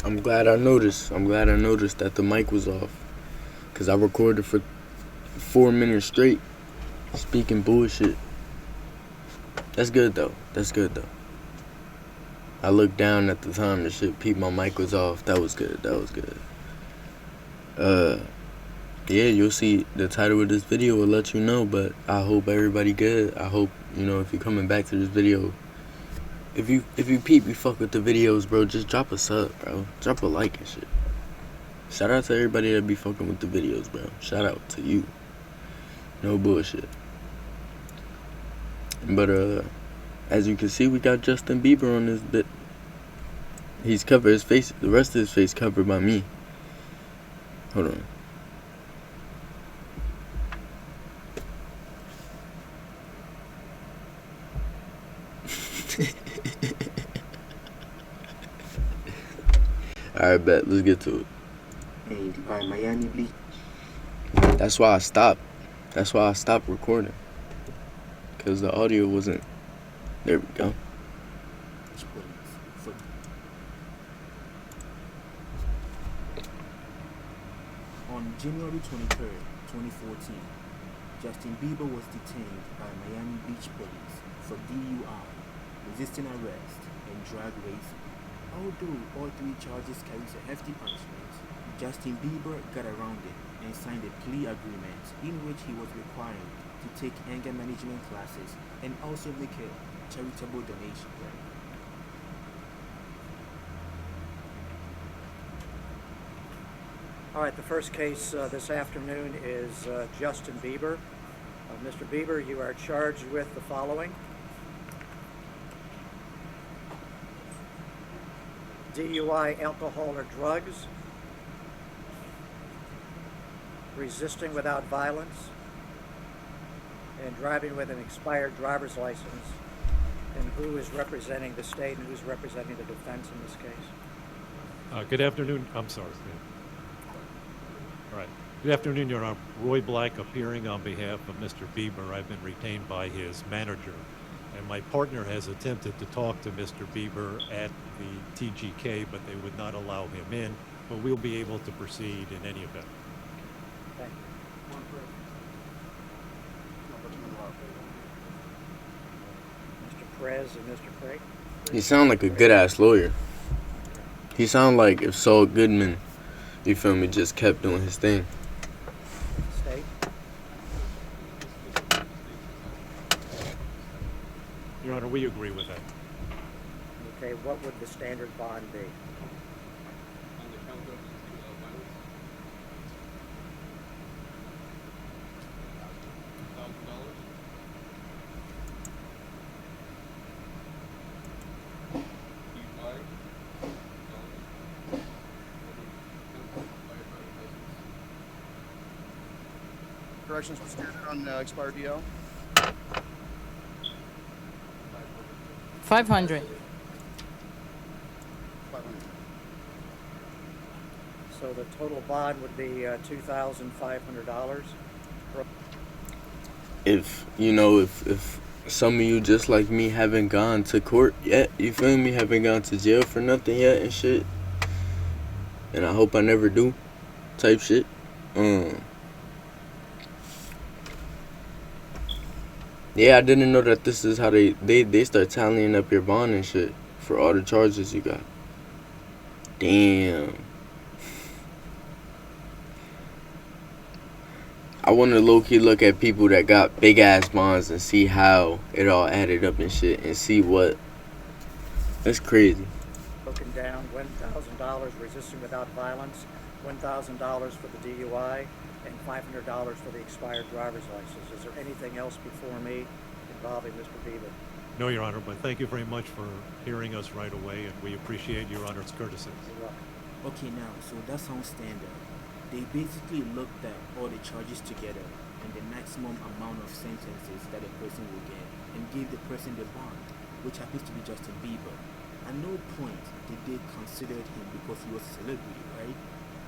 I'm glad I noticed. I'm glad I noticed that the mic was off. Cause I recorded for 4 minutes straight speaking bullshit. That's good though. That's good though. I looked down at the time and shit, peeped my mic was off. That was good. That was good. Uh, yeah, you'll see the title of this video will let you know, but I hope everybody good. I hope, if you're coming back to this video, if you peep, you fuck with the videos, bro, just drop a sub, bro. Drop a like and shit. Shout out to everybody that be fucking with the videos, bro. Shout out to you. No bullshit. But as you can see, we got Justin Bieber on this bit. He's covered his face, the rest of his face covered by me. Hold on. Alright, bet. Let's get to it. Hey, Miami Beach. That's why I stopped. That's why I stopped recording. Because the audio wasn't. There we go. On January 23rd, 2014, Justin Bieber was detained by Miami Beach police for DUI, resisting arrest, and drag racing. Although all three charges carries a hefty punishment, Justin Bieber got around it and signed a plea agreement in which he was required to take anger management classes and also make a charitable donation. All right, the first case this afternoon is Justin Bieber. Mr. Bieber, you are charged with the following: DUI, alcohol or drugs, resisting without violence, and driving with an expired driver's license. And who is representing the state and who's representing the defense in this case? Good afternoon. I'm sorry. All right. Good afternoon, Your Honor. Roy Black appearing on behalf of Mr. Bieber. I've been retained by his manager, and my partner has attempted to talk to Mr. Bieber at the TGK, but they would not allow him in. But we'll be able to proceed in any event. Thank you. Mr. Perez and Mr. Craig. He sound like a good ass lawyer. He sound like if Saul Goodman, you feel me, just kept doing his thing. State. Your Honor, we agree with that. Okay, what would the standard bond be? Corrections were standard on expired DL. 500. 500. So the total bond would be $2,500. If some of you just like me haven't gone to court yet, you feel me, haven't gone to jail for nothing yet and shit, and I hope I never do, type shit. Yeah, I didn't know that this is how they start tallying up your bond and shit for all the charges you got. Damn. I want to low-key look at people that got big-ass bonds and see how it all added up and shit and see what. That's crazy. Broken down, $1,000 resisting without violence, $1,000 for the DUI, and $500 for the expired driver's license. Is there anything else before me involving Mr. Bieber? No, Your Honor, but thank you very much for hearing us right away, and we appreciate Your Honor's courtesy. You're welcome. Okay, now, so that sounds standard. They basically looked at all the charges together and the maximum amount of sentences that a person will get and gave the person the bond, which happens to be Justin Bieber. At no point did they consider him because he was a celebrity, right?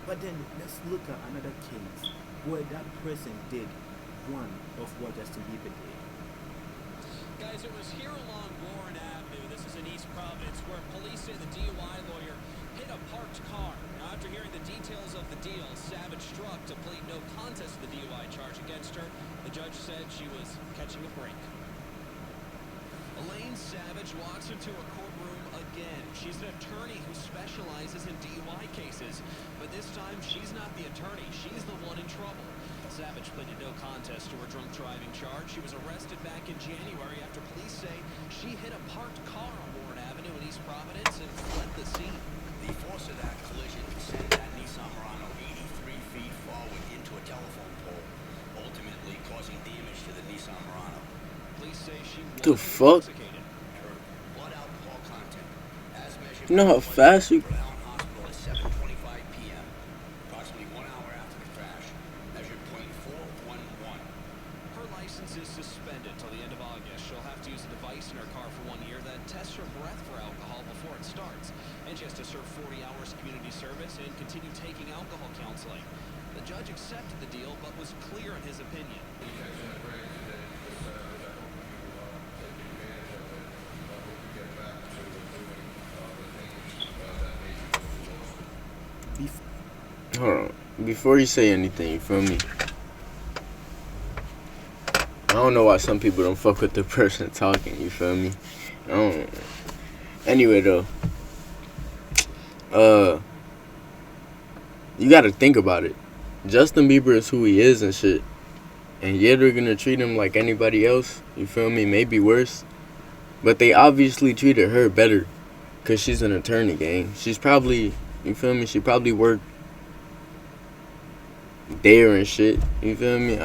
But then let's look at another case where that person did one of what Justin Bieber did. Guys, it was here along Warren Avenue. This is in East Providence where police say the DUI lawyer hit hit a parked car. Now, after hearing the details of the deal, Savage struck to plead no contest to the DUI charge against her. The judge said she was catching a break. Elaine Savage walks into a courtroom again. She's an attorney who specializes in DUI cases, but this time she's not the attorney. She's the one in trouble. Savage pleaded no contest to her drunk driving charge. She was arrested back in January after police say she hit a parked car on Warren Avenue in East Providence and fled the scene. The force of that collision sent that Nissan Murano 83 feet forward into a telephone pole, ultimately causing damage to the Nissan Murano. Police say she was The fuck? intoxicated. Her blood alcohol content, as measured You know how by fast you... Rhode Island Hospital at 7:25 p.m., approximately 1 hour after the crash, measured .411. Her license is suspended till the end of August. She'll have to use a device in her car for 1 year that tests her breath for alcohol before it starts. And she has to serve 40 hours community service and continue taking alcohol counseling. The judge accepted the deal, but was clear in his opinion. Hold on. Before you say anything, you feel me? I don't know why some people don't fuck with the person talking, you feel me? I don't... Anyway, though. You gotta think about it. Justin Bieber is who he is and shit. And yeah, they're gonna treat him like anybody else, you feel me? Maybe worse. But they obviously treated her better. Because she's an attorney, gang. She's probably... You feel me? She probably worked there and shit. You feel me?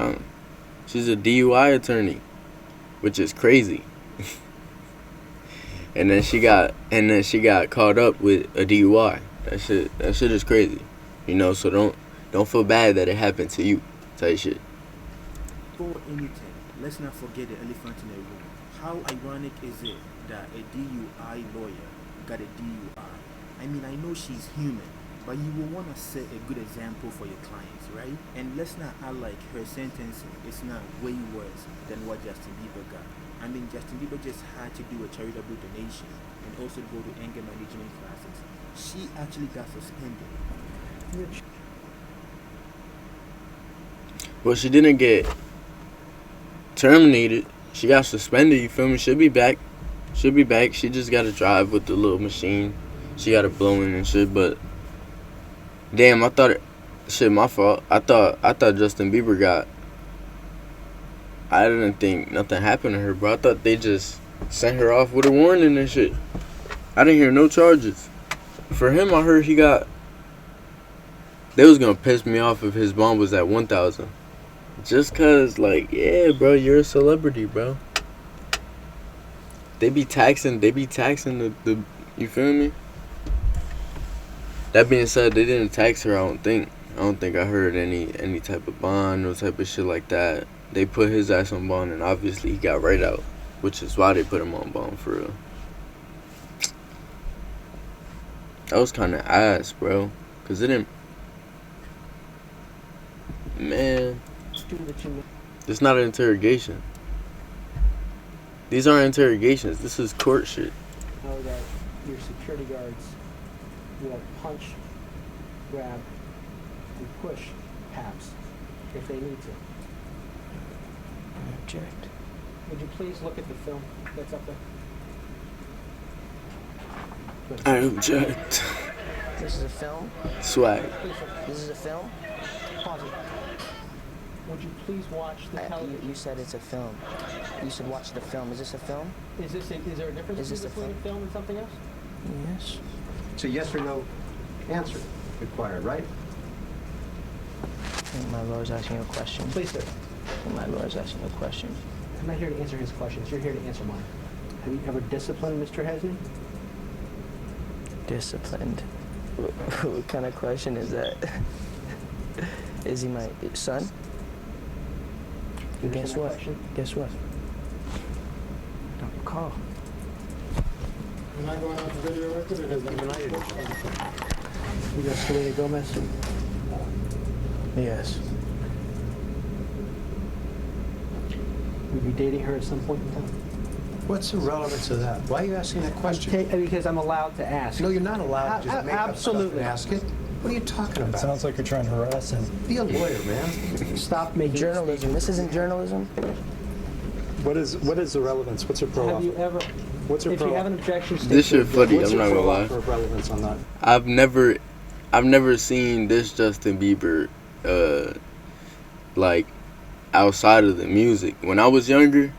She's a DUI attorney, which is crazy. and then she got caught up with a DUI. That shit is crazy. You know, so don't feel bad that it happened to you. Type shit. Before anything, let's not forget the elephant in the room. How ironic is it that a DUI lawyer got a DUI? I mean, I know she's human, but you will want to set a good example for your clients, right? And let's not act like her sentencing is not way worse than what Justin Bieber got. I mean, Justin Bieber just had to do a charitable donation and also go to anger management classes. She actually got suspended. Well, she didn't get terminated. She got suspended, you feel me? She'll be back. She just got to drive with the little machine. She got it blowing and shit, but damn, I thought shit, my fault. I thought Justin Bieber got... I didn't think nothing happened to her, bro. I thought they just sent her off with a warning and shit. I didn't hear no charges. For him, I heard he got... They was gonna piss me off if his bond was at 1,000. Just cause, like, yeah, bro, you're a celebrity, bro. They be taxing the you feel me? That being said, they didn't tax her, I don't think I heard any type of bond, no type of shit like that. They put his ass on bond, and obviously he got right out, which is why they put him on bond, for real. That was kind of ass, bro. Cause it didn't... Man. It's not an interrogation. These aren't interrogations. This is court shit. Know that your security guards will punch, grab, and push Paps if they need to. I object. Would you please look at the film that's up there? Good. I object. This is a film? Swag. This is a film? Pause it. Would you please watch the television? You said it's a film. You should watch the film. Is this a film? Is there a difference between a film and something else? Yes. It's a yes or no answer required, right? I think my lawyer's asking you a question. Please, sir. My lawyer's asking you a question. I'm not here to answer his questions. You're here to answer mine. Have you ever disciplined Mr. Hesney? Disciplined? What kind of question is that? Is he my son? Guess what? Guess what? Don't call. Am I going off the video record or does anyone like it? You got Selena Gomez? Yes. Would you be dating her at some point in time? What's the relevance of that? Why are you asking that question? Because I'm allowed to ask. No, you're not allowed to just make up stuff Absolutely. and ask it. What are you talking about? Sounds like you're trying to harass him. Be a lawyer, man. Stop making Journalism. This isn't journalism. What is the relevance? What's your pro Have you offer? ever? What's your If pro you have offer? an objection, state This your shit funny. What's I'm your not gonna pro lie. offer of relevance on that? I've never seen this Justin Bieber like outside of the music. When I was younger,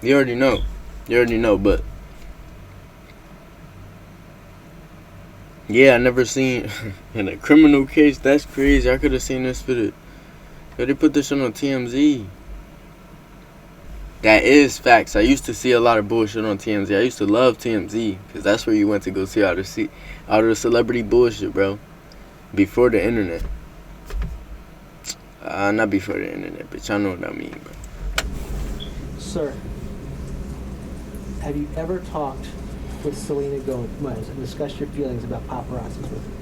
you already know, but yeah, I never seen in a criminal case. That's crazy. I could have seen this for the. They put this shit on TMZ. That is facts. I used to see a lot of bullshit on TMZ. I used to love TMZ because that's where you went to go see all the celebrity bullshit, bro. Before the internet. Not before the internet, bitch. I know what I mean, bro. Sir, have you ever talked with Selena Gomez and discussed your feelings about paparazzis with her?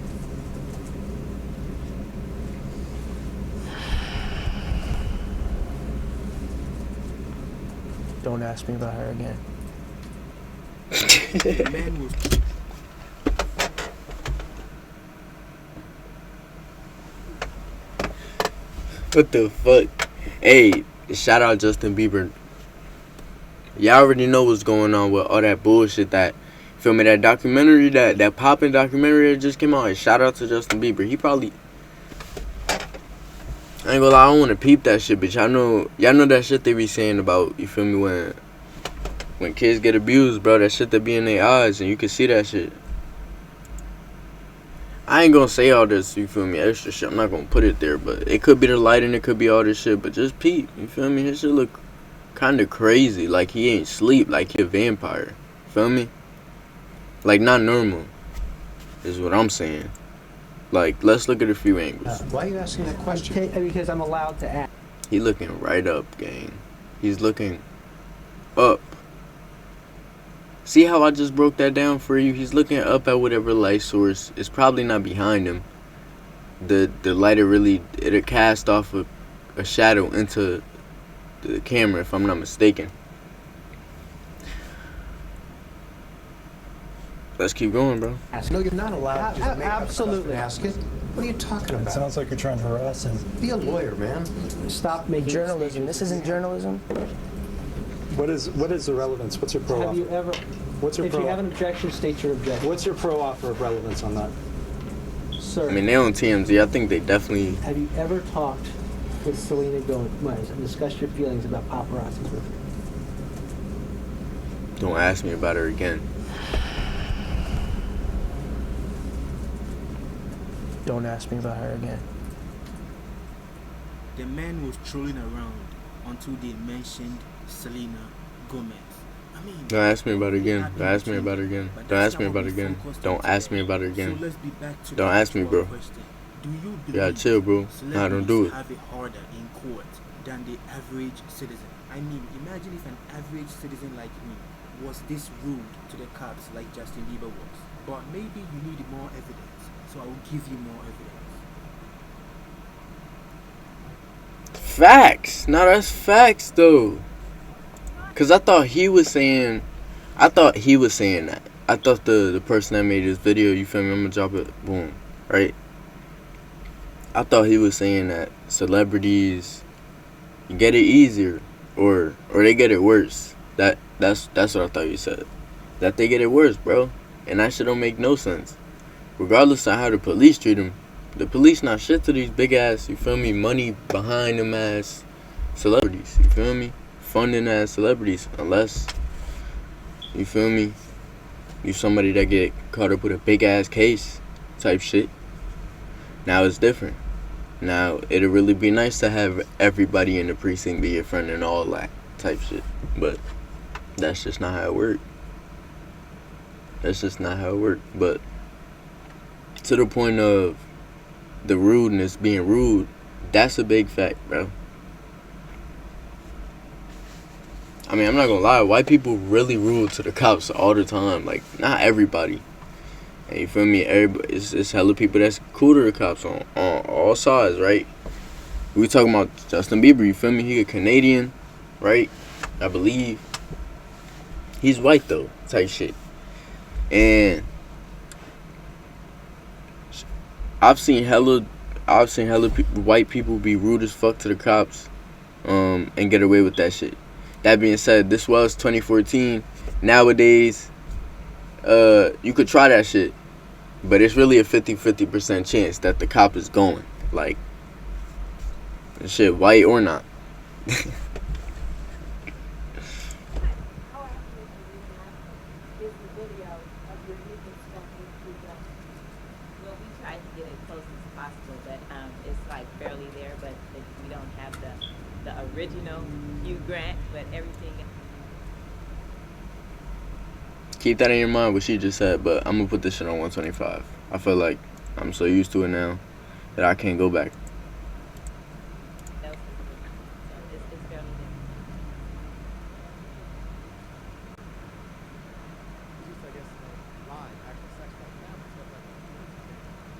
Don't ask me about her again. The man was What the fuck? Hey, shout out Justin Bieber. Y'all already know what's going on with all that bullshit that, feel me, that documentary, that poppin' documentary that just came out. Shout out to Justin Bieber. He probably, I ain't gonna lie, I don't wanna peep that shit, but y'all know that shit they be saying about, you feel me, when kids get abused, bro, that shit that be in their eyes, and you can see that shit. I ain't gonna say all this, you feel me, extra shit. I'm not gonna put it there, but it could be the lighting, it could be all this shit, but just peep, you feel me? His shit look kinda crazy, like he ain't sleep, like he a vampire, feel me? Like not normal, is what I'm saying. Like, let's look at a few angles. Why are you asking that question? Because I'm allowed to ask. He looking right up, gang. He's looking up. See how I just broke that down for you? He's looking up at whatever light source. It's probably not behind him. The light it'll cast off a shadow into the camera, if I'm not mistaken. Let's keep going, bro. No, you're not allowed to just make up stuff Absolutely. and ask it. What are you talking It about? sounds like you're trying to harass him. Be a lawyer, man. Stop making Journalism. This isn't journalism. What is the relevance? What's your pro Have offer? you ever? What's your If pro you have offer? an objection, state your objection. What's your pro offer of relevance on that? Sir, I mean, they on TMZ. I think they definitely. have you ever talked with Selena Gomez and discussed your feelings about paparazzis with her? Don't ask me about her again. Don't ask me about her again. The man was trolling around until they mentioned Selena Gomez. I mean, Don't ask me about her again. Don't ask me about her again. Don't ask me about her again. Don't ask me about her so again. let's be back to Don't the ask me, actual bro. question. Do you You gotta believe chill, bro. Nah, don't do it. celebrities have it harder in court than the average citizen? I mean, imagine if an average citizen like me was this rude to the cops like Justin Bieber was. But maybe you need more evidence, so I will give you more evidence. Facts. No, that's facts though. Cause I thought he was saying that. I thought the person that made this video, you feel me? I'm gonna drop it, boom, right? I thought he was saying that celebrities get it easier, or they get it worse. That's what I thought you said. That they get it worse, bro. And that shit don't make no sense. Regardless of how the police treat them, the police not shit to these big ass, you feel me, money behind them ass celebrities, you feel me? Funding ass celebrities, unless, you feel me, you somebody that get caught up with a big ass case type shit. Now it's different. Now it'll really be nice to have everybody in the precinct be your friend and all that type shit. But that's just not how it works. That's just not how it works. But to the point of the rudeness being rude, that's a big fact, bro. I mean, I'm not gonna lie, white people really rude to the cops all the time. Like, not everybody. And you feel me? Everybody, it's hella people that's cool to the cops on all sides, right? We talking about Justin Bieber, you feel me? He a Canadian, right? I believe. He's white though, type shit. And I've seen hella white people be rude as fuck to the cops, and get away with that shit. That being said, this was 2014. Nowadays, you could try that shit, but it's really a 50% chance that the cop is going. Like, shit, white or not. Well, we tried to get it close as possible, but it's like barely there. But we don't have the original Hugh Grant, but everything. Keep that in your mind, what she just said, but I'm gonna put this shit on 125. I feel like I'm so used to it now that I can't go back.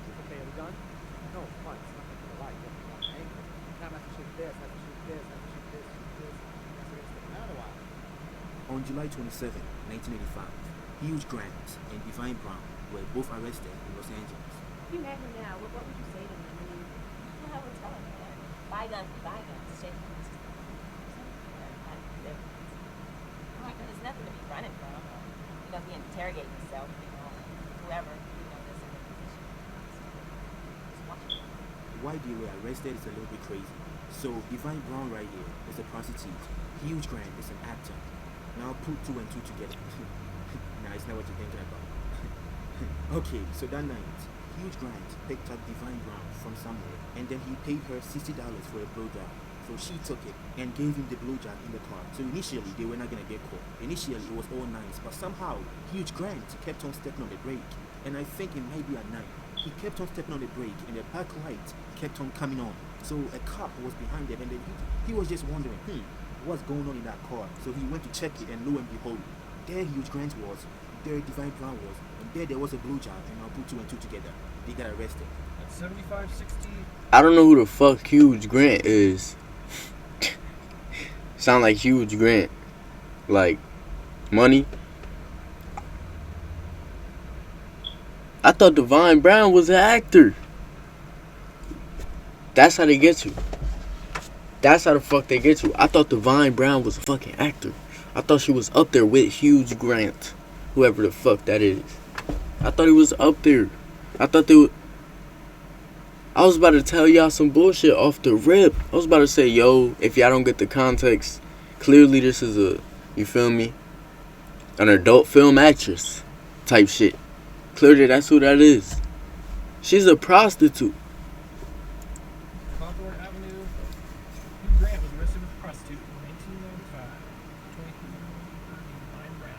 It's barely there. On July 27, 1985, Hugh Grant and Divine Brown were both arrested in Los Angeles. You met him now. What would you say to him? I mean, I would tell him that bygones are bygones. Shit. There's nothing to be running from. You know, he interrogating himself, you know, whoever, you know, that's in the position. Just watch it. Why they were arrested is a little bit crazy. So, Divine Brown right here is a prostitute. Hugh Grant is an actor. Now put 2 and 2 together. Nah, it's not what you're thinking about. Okay, so that night, Hugh Grant picked up Divine Brown from somewhere, and then he paid her $60 for a blowjob. So she took it and gave him the blowjob in the car. So initially, they were not gonna get caught. Initially, it was all nice, but somehow, Hugh Grant kept on stepping on the brake. And I think it might be at night. He kept on stepping on the brake, and the back light kept on coming on. So a cop was behind them, and then he was just wondering, what's going on in that car? So he went to check it, and lo and behold, there Hugh Grant was, there Divine Brown was, and there was a blowjob, and I'll put 2 and 2 together. They got arrested. At 75-60. I don't know who the fuck Hugh Grant is. Sound like Hugh Grant. Like, money. I thought Divine Brown was an actor. That's how they get you. That's how the fuck they get you. I thought Divine Brown was a fucking actor. I thought she was up there with Hugh Grant. Whoever the fuck that is. I thought he was up there. I thought they would. I was about to tell y'all some bullshit off the rip. I was about to say, yo, if y'all don't get the context, clearly this is a, you feel me, an adult film actress type shit. Clearly that's who that is. She's a prostitute. Hawthorne Avenue. Hugh Grant was arrested with a prostitute in 1995. 23 Brown.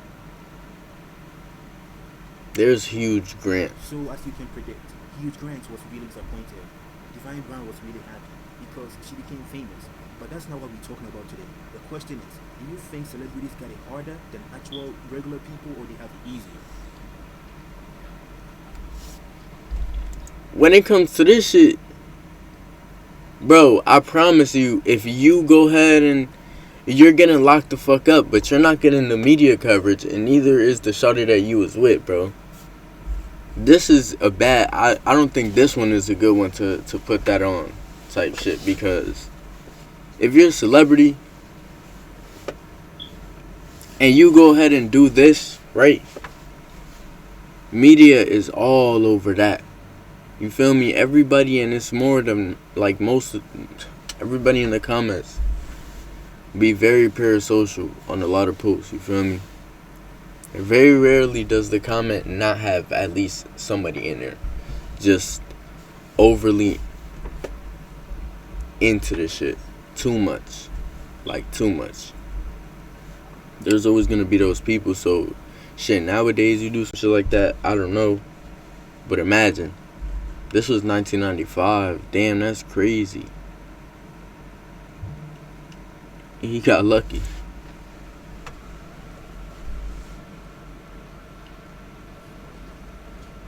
There's Hugh Grant. So as you can predict, Hugh Grant was really disappointed. Divine Brown was really happy because she became famous. But that's not what we're talking about today. The question is, do you think celebrities got it harder than actual regular people, or they have it easier? When it comes to this shit, bro, I promise you, if you go ahead and you're getting locked the fuck up, but you're not getting the media coverage, and neither is the shawty that you was with, bro. This is a bad, I don't think this one is a good one to put that on type shit, because if you're a celebrity and you go ahead and do this, right, media is all over that. You feel me? Everybody, and it's more than like everybody in the comments be very parasocial on a lot of posts. You feel me? And very rarely does the comment not have at least somebody in there just overly into the shit. Too much. Like, too much. There's always gonna be those people. So shit, nowadays you do some shit like that, I don't know, but imagine this was 1995. Damn, that's crazy. He got lucky.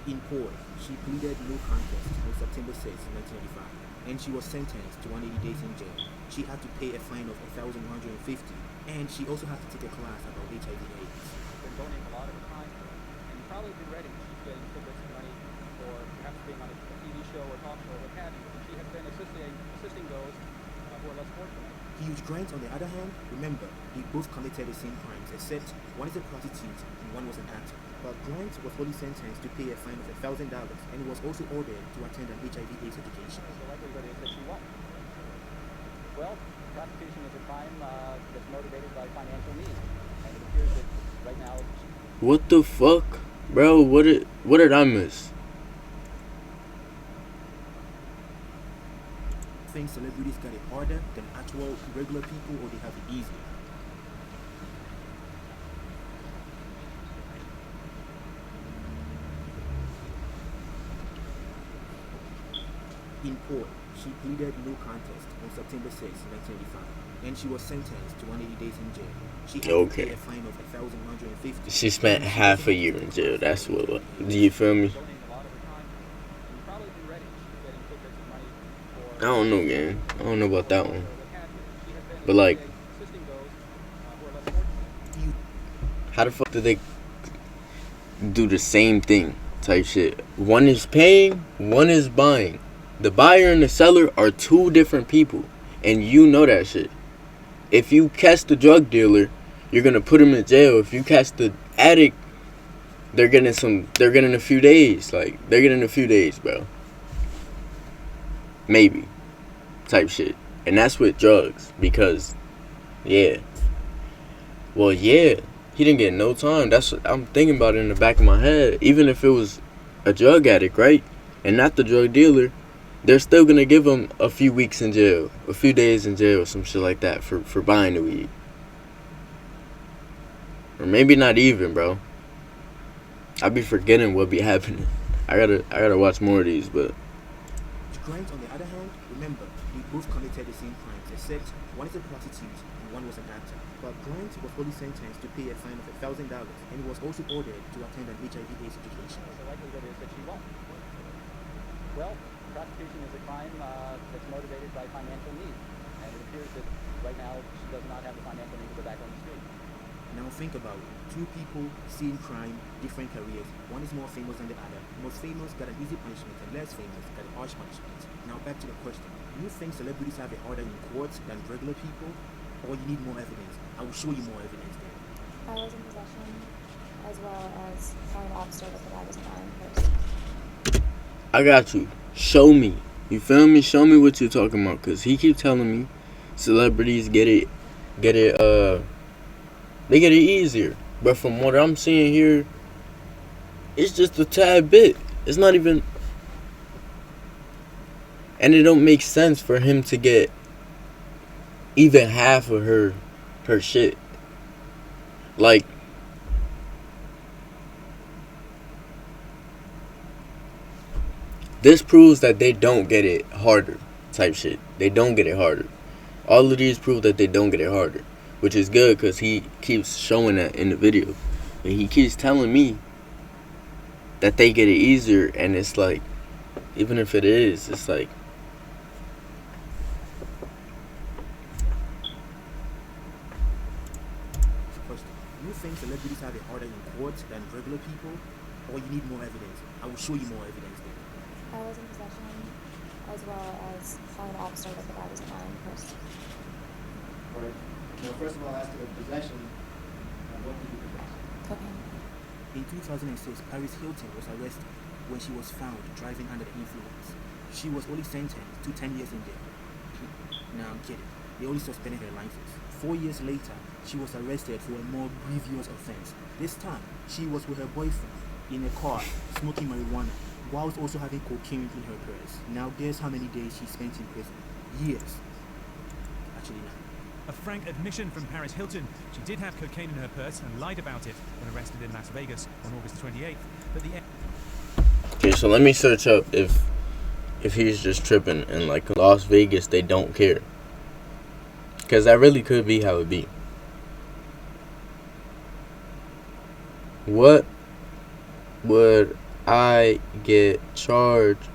In court, she pleaded no contest on September 6, 1995, and she was sentenced to 180 days in jail. She had to pay a fine of $1,150, and she also had to take a class about HIV/AIDS. Been donating a lot of her time to it, and you've probably been ready. She's getting tidbits of money for perhaps being on a TV show or talk show or what have you. And she has been assisting those who are less fortunate. Hugh Grant, on the other hand, remember, they both committed the same crimes, except one is a prostitute and one was an actor. But Grant was only sentenced to pay a fine of $1,000 and was also ordered to attend an HIV/AIDS education. The likelihood is that she won't. Well, prostitution is a crime that's motivated by financial needs, and it appears that right now. What the fuck, bro? What did I miss? Think celebrities got it harder than actual regular people, or they have it easier? In court, she pleaded no contest on September 6, 1985, and she was sentenced to 180 days in jail. She had to pay a fine of $1,150. She spent half a year in jail. That's what. Do you feel me? I don't know, gang. I don't know about that one. But like, how the fuck do they do the same thing type shit? One is paying, one is buying. The buyer and the seller are two different people, and you know that shit. If you catch the drug dealer, you're gonna put him in jail. If you catch the addict, they're getting a few days. Like, they're getting a few days, bro. Maybe. Type shit. And that's with drugs. Because, yeah. Well, yeah. He didn't get no time. That's what I'm thinking about it in the back of my head. Even if it was a drug addict, right? And not the drug dealer, they're still gonna give him a few weeks in jail. A few days in jail or some shit like that for buying the weed. Or maybe not even, bro. I be forgetting what be happening. I gotta watch more of these, but. Grant, on the other hand, remember, they both committed the same crimes, except one is a prostitute and one was an actor. But Grant was only sentenced to pay a fine of $1,000, and he was also ordered to attend an HIV/AIDS education. The likelihood is that she won't. Well, prostitution is a crime that's motivated by financial needs, and it appears that right now she does not have the financial need to go back on the street. Now think about it. Two people, same crime, different careers. One is more famous than the other. Most famous got an easy punishment, and less famous got a harsh punishment. Now back to the question. Do you think celebrities have it harder in courts than regular people? Or you need more evidence? I will show you more evidence then. I was in possession, as well as telling the officer that the bag was mine first. I got you. Show me. You feel me? Show me what you're talking about. Because he keep telling me celebrities they get it easier. But from what I'm seeing here, it's just a tad bit. It's not even. And it don't make sense for him to get even half of her shit. Like, this proves that they don't get it harder type shit. They don't get it harder. All of these prove that they don't get it harder, which is good because he keeps showing that in the video. And he keeps telling me that they get it easier, and it's like, even if it is, it's like, Do you think celebrities have it harder in courts than regular people? Or you need more evidence? I will show you more evidence then. I was in possession, as well as telling the officer that the bag was mine first. Alright. Now, first of all, as to the possession, what did you possess? Cocaine. In 2006, Paris Hilton was arrested when she was found driving under the influence. She was only sentenced to 10 years in jail. Nah, I'm kidding. They only suspended her license. 4 years later, she was arrested for a more grievous offense. This time, she was with her boyfriend in a car, smoking marijuana, whilst also having cocaine in her purse. Now guess how many days she spent in prison? Years. Actually, no. A frank admission from Paris Hilton. She did have cocaine in her purse and lied about it when arrested in Las Vegas on August 28th. But okay, so let me search up if he's just tripping in like Las Vegas they don't care. Because that really could be how it be. What would I get charged?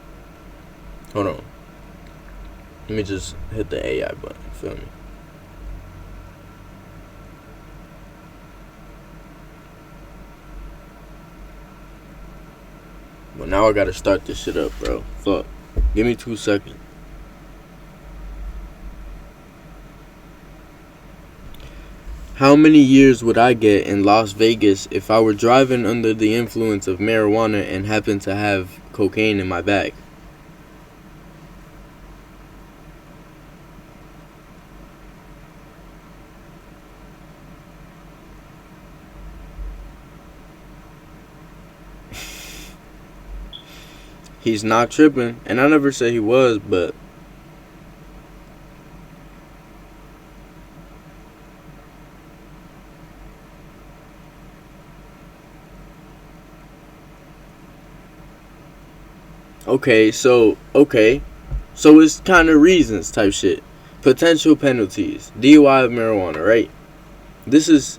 Hold on. Let me just hit the AI button. Feel me? Well, now I gotta start this shit up, bro. Fuck. Give me 2 seconds. How many years would I get in Las Vegas if I were driving under the influence of marijuana and happened to have cocaine in my bag? He's not tripping, and I never said he was, but okay, so it's kind of reasons type shit. Potential penalties. DUI of marijuana, right? This is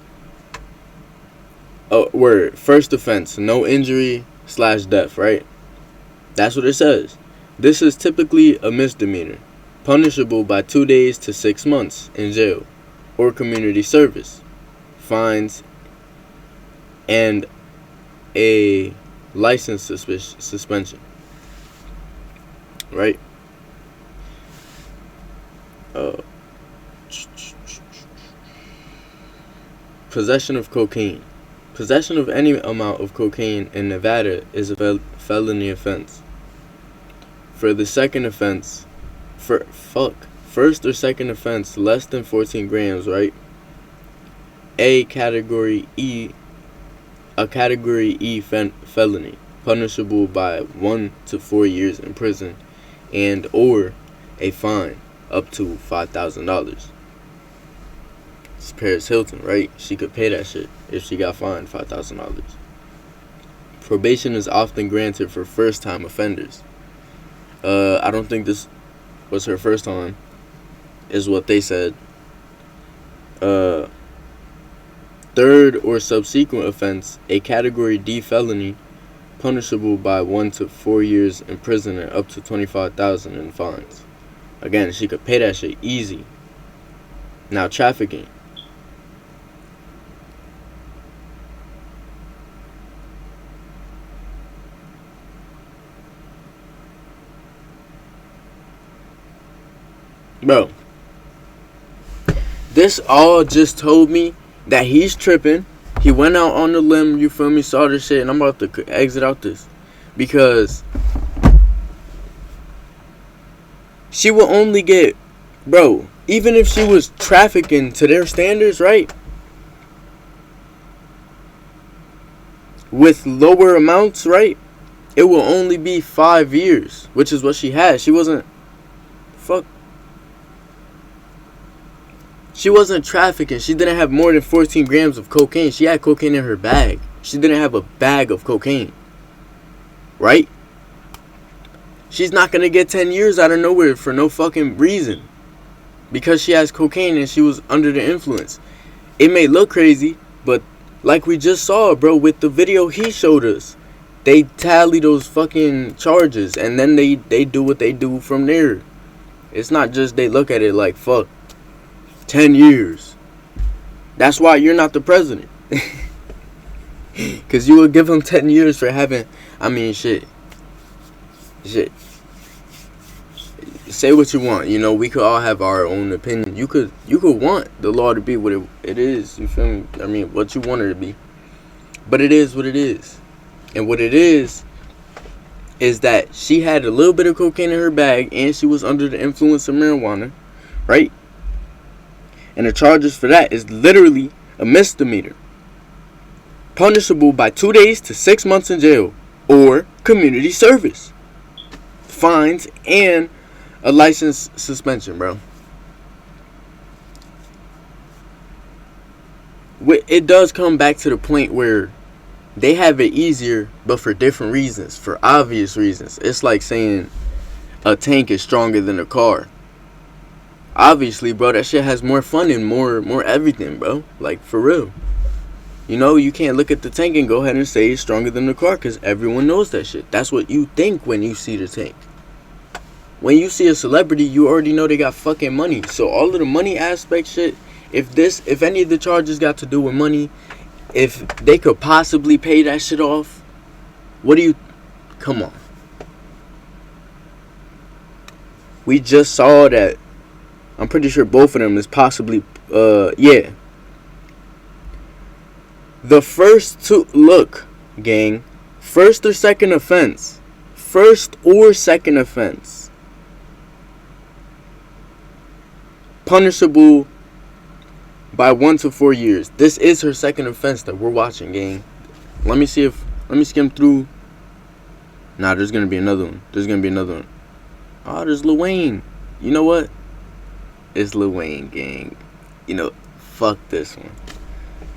a word. First offense, no injury / death, right? That's what it says. This is typically a misdemeanor, punishable by 2 days to 6 months in jail or community service, fines, and a license suspension. Right? Possession of cocaine. Possession of any amount of cocaine in Nevada is a felony offense. For the second offense, first or second offense, less than 14 grams, right? A category E felony, punishable by 1 to 4 years in prison and or a fine up to $5,000. It's Paris Hilton, right? She could pay that shit if she got fined $5,000. Probation is often granted for first-time offenders. I don't think this was her first time, is what they said. Third or subsequent offense, a Category D felony, punishable by 1 to 4 years in prison and up to $25,000 in fines. Again, she could pay that shit easy. Now, trafficking. Bro, this all just told me that he's tripping. He went out on the limb, you feel me, saw this shit, and I'm about to exit out this. Because she will only get, bro, even if she was trafficking to their standards, right? With lower amounts, right? It will only be 5 years, which is what she had. She wasn't, she wasn't trafficking. She didn't have more than 14 grams of cocaine. She had cocaine in her bag. She didn't have a bag of cocaine. Right? She's not going to get 10 years out of nowhere for no fucking reason. Because she has cocaine and she was under the influence. It may look crazy, but like we just saw, bro, with the video he showed us, they tally those fucking charges and then they do what they do from there. It's not just they look at it like, fuck, 10 years. That's why you're not the president. Because you would give him 10 years for having, shit. Say what you want. You know, we could all have our own opinion. You could want the law to be what it is. You feel me? What you want it to be. But it is what it is. And what it is that she had a little bit of cocaine in her bag and she was under the influence of marijuana, right? And the charges for that is literally a misdemeanor, punishable by 2 days to 6 months in jail or community service, fines, and a license suspension, bro. It does come back to the point where they have it easier, but for different reasons, for obvious reasons. It's like saying a tank is stronger than a car. Obviously, bro, that shit has more fun and more everything, bro. Like, for real. You know, you can't look at the tank and go ahead and say it's stronger than the car because everyone knows that shit. That's what you think when you see the tank. When you see a celebrity, you already know they got fucking money. So all of the money aspect shit, if any of the charges got to do with money, if they could possibly pay that shit off, come on. We just saw that. I'm pretty sure both of them is possibly, yeah. The first two, look, gang, first or second offense, punishable by 1 to 4 years. This is her second offense that we're watching, gang. Let me skim through. Nah, there's gonna be another one. Oh, there's Lil Wayne. You know what? It's Lil Wayne, gang. You know, fuck this one.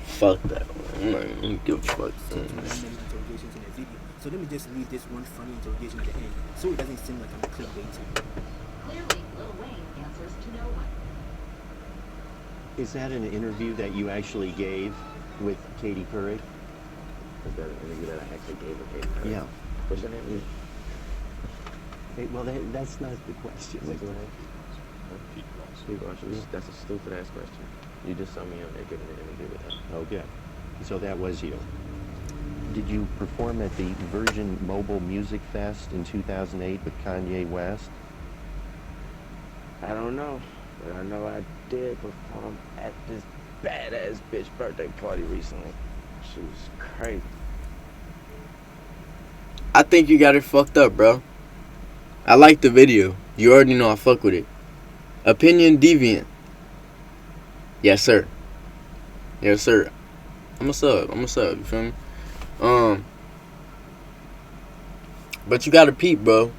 Fuck that one. I'm not gonna give a fuck. Interrogations in the video. So let me just leave this one funny interrogation at the end, so it doesn't seem like I'm clickbaiting. Clearly, Lil Wayne answers to no one. Is that an interview that you actually gave with Katy Perry? Is that an interview that I actually gave with Katy Perry? Yeah. What's your name? Hey, well, that's not the question. What's your name? Pete Ross. That's a stupid ass question. You just saw me on there giving an interview with him. Okay. So that was you. Did you perform at the Virgin Mobile Music Fest in 2008 with Kanye West? I don't know, but I know I did perform at this badass bitch birthday party recently. She was crazy. I think you got it fucked up, bro. I like the video. You already know I fuck with it. Opinion deviant. Yes, sir. Yes, sir. I'm a sub. You feel me? But you gotta peep, bro.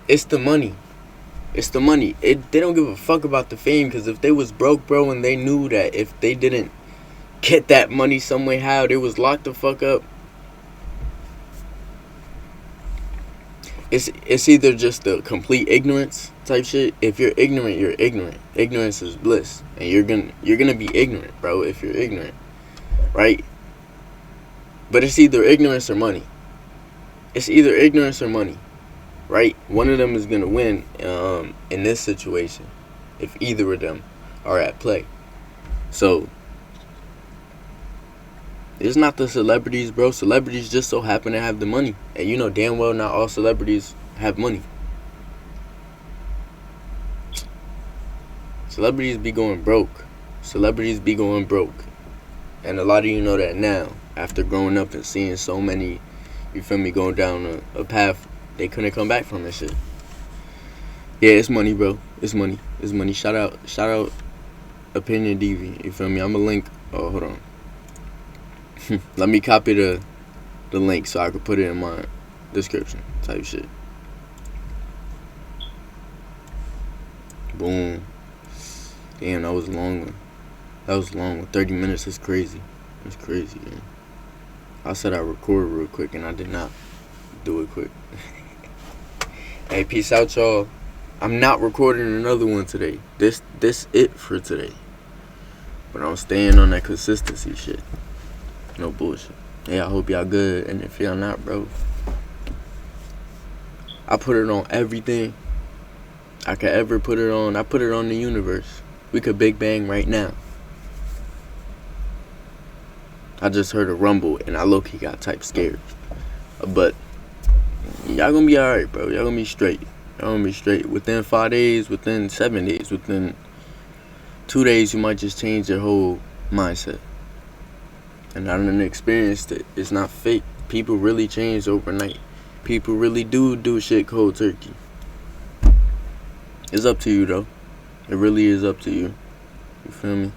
It's the money. They don't give a fuck about the fame, because if they was broke, bro, and they knew that if they didn't get that money some way, how they was locked the fuck up. It's either just a complete ignorance type shit. If you're ignorant, you're ignorant. Ignorance is bliss, and you're gonna be ignorant, bro. If you're ignorant, right? But it's either ignorance or money. Right? One of them is gonna win in this situation if either of them are at play. So it's not the celebrities, bro. Celebrities just so happen to have the money. And you know damn well not all celebrities have money. Celebrities be going broke. And a lot of you know that now, after growing up and seeing so many, you feel me, going down a path they couldn't come back from and shit. Yeah, it's money, bro. It's money. Shout out Opinion Deviant. You feel me? I'm a link. Oh, hold on. Let me copy the link so I can put it in my description type shit. Boom. Damn, that was a long one. 30 minutes is crazy. That's crazy, man. I said I record real quick and I did not do it quick. Hey, peace out, y'all. I'm not recording another one today. This it for today. But I'm staying on that consistency shit. No bullshit. Hey, I hope y'all good. And if y'all not, bro, I put it on everything I could ever put it on. I put it on the universe. We could Big Bang right now. I just heard a rumble and I low-key got type scared. But y'all gonna be alright, bro. Y'all gonna be straight. Within 5 days, within 7 days, within 2 days, you might just change your whole mindset. And I done experienced it. It's not fake. People really change overnight. People really do shit cold turkey. It's up to you, though. It really is up to you. You feel me?